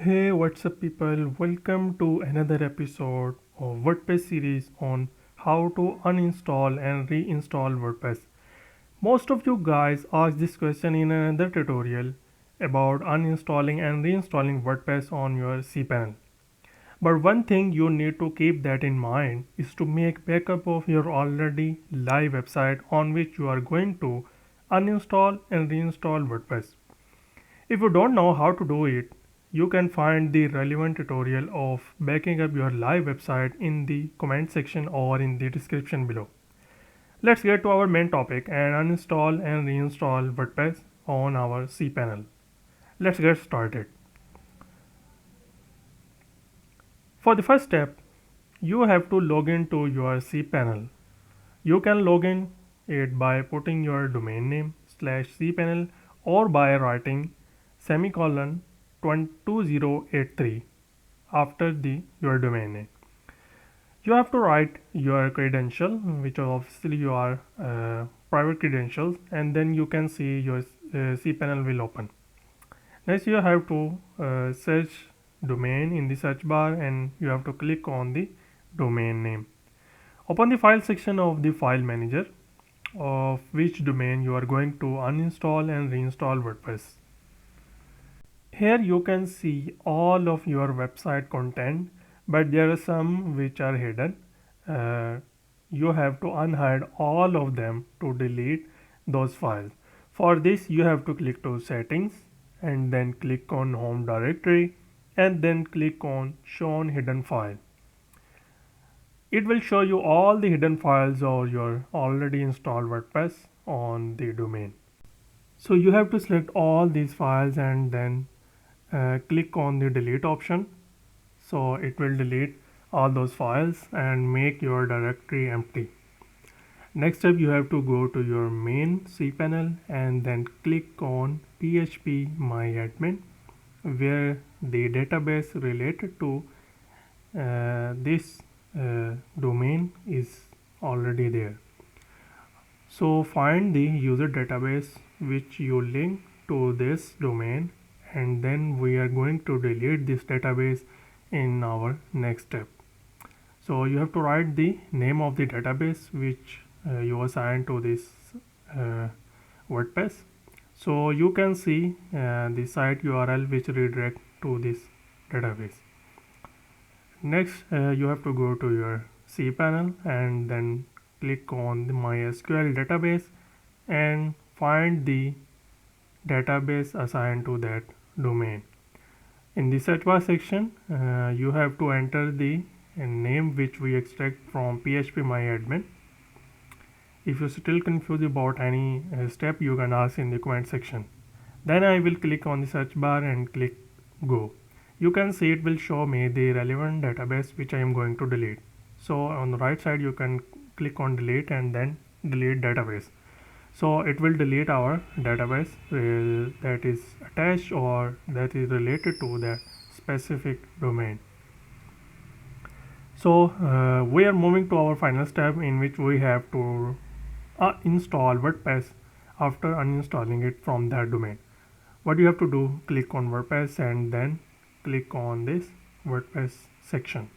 Hey, what's up, people? Welcome to another episode of WordPress series on how to uninstall and reinstall WordPress. Most of you guys asked this question in another tutorial about uninstalling and reinstalling WordPress on your cPanel. But one thing you need to keep that in mind is to make backup of your already live website on which you are going to uninstall and reinstall WordPress. If you don't know how to do it, you can find the relevant tutorial of backing up your live website in the comment section or in the description below. Let's get to our main topic and uninstall and reinstall WordPress on our cPanel. Let's get started. For the first step, you have to log into your cPanel. You can log in it by putting your domain name /cpanel or by writing semicolon 2083 after your domain name. You have to write your credential, which are obviously your private credentials, and then you can see your cPanel will open. Next, you have to search domain in the search bar, and you have to click on the domain name. Open the file section of the file manager of which domain you are going to uninstall and reinstall WordPress. Here you can see all of your website content, but there are some which are hidden. You have to unhide all of them to delete those files. For this, you have to click to settings and then click on home directory and then click on show hidden file. It will show you all the hidden files or your already installed WordPress on the domain. So you have to select all these files and then click on the delete option. So it will delete all those files and make your directory empty. Next step, you have to go to your main cPanel and then click on PHP myadmin, where the database related to this domain is already there. So find the user database which you link to this domain, and then we are going to delete this database in our next step. So you have to write the name of the database which you assign to this WordPress. So you can see the site URL which redirect to this database. Next, you have to go to your cPanel and then click on the MySQL database and find the database assigned to that domain. In the search bar section, you have to enter the name which we extract from PHP myadmin. If you're still confused about any step, you can ask in the comment section. Then I will click on the search bar and click go. You can see it will show me the relevant database which I am going to delete. So on the right side you can click on delete and then delete database. So it will delete our database that is attached or that is related to that specific domain. So we are moving to our final step, in which we have to install WordPress after uninstalling it from that domain. What you have to do, click on WordPress and then click on this WordPress section.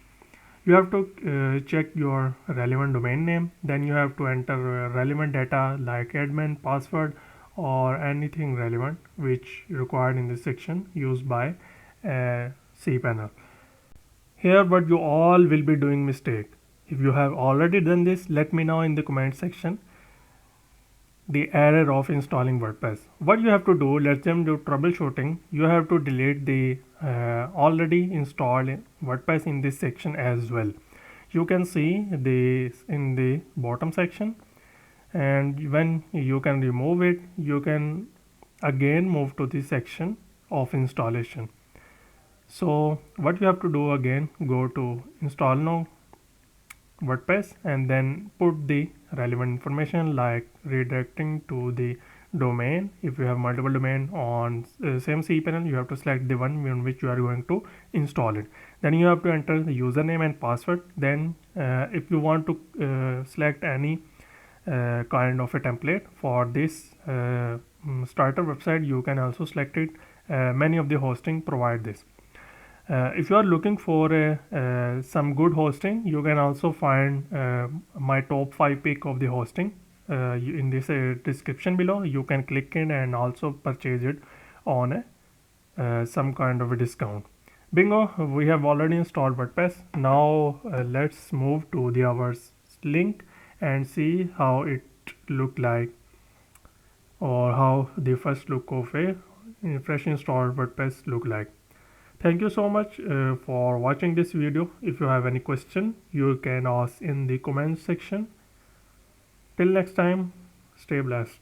You have to check your relevant domain name, then you have to enter relevant data like admin, password, or anything relevant which required in this section used by cPanel. Here but you all will be doing mistake. If you have already done this, let me know in the comment section the error of installing WordPress. What you have to do, let's jump to troubleshooting. You have to delete the already installed WordPress in this section as well. You can see this in the bottom section, and when you can remove it, you can again move to this section of installation. So what you have to do, again go to install now WordPress and then put the relevant information like redirecting to the domain. If you have multiple domain on same cPanel, you have to select the one on which you are going to install it. Then you have to enter the username and password. Then if you want to select any kind of a template for this starter website, you can also select it. Many of the hosting provide this. If you are looking for some good hosting, you can also find my top 5 pick of the hosting in this description below. You can click in and also purchase it on some kind of a discount. Bingo, we have already installed WordPress. Now let's move to the our link and see how it look like, or how the first look of a fresh installed WordPress look like. Thank you so much for watching this video. If you have any question, you can ask in the comment section. Till next time, stay blessed.